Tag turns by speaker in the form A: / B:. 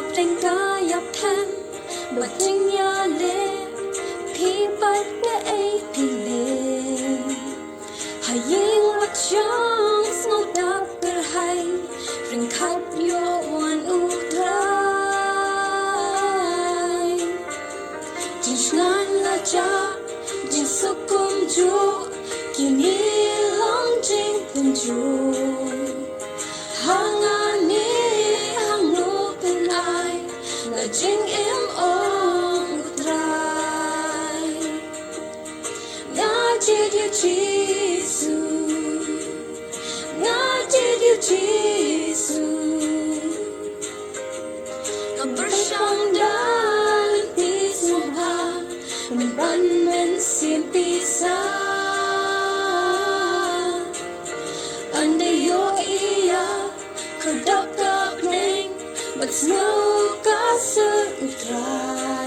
A: เพลงกายับแทมบัดจึงยาเลพี่ปัดเงไอพี่เลหายิงวัดช่องสงบดับกระหายเร่งขัดโยวันอุตรายจิงงานละจ้าจิงสุกุมจูกินีลองจิงเป็นจูหางานนี้หางนูเป็นไอและจิงอิ่มองอุตรายงาจิตอยู่จีซูงาจิตอยู่จีซูกับประชังดานที่สมภามันบันมันเสียงปีศาจอันเดียวอียาคือดับกับเพลงบัดสนุกกาสืออุตรา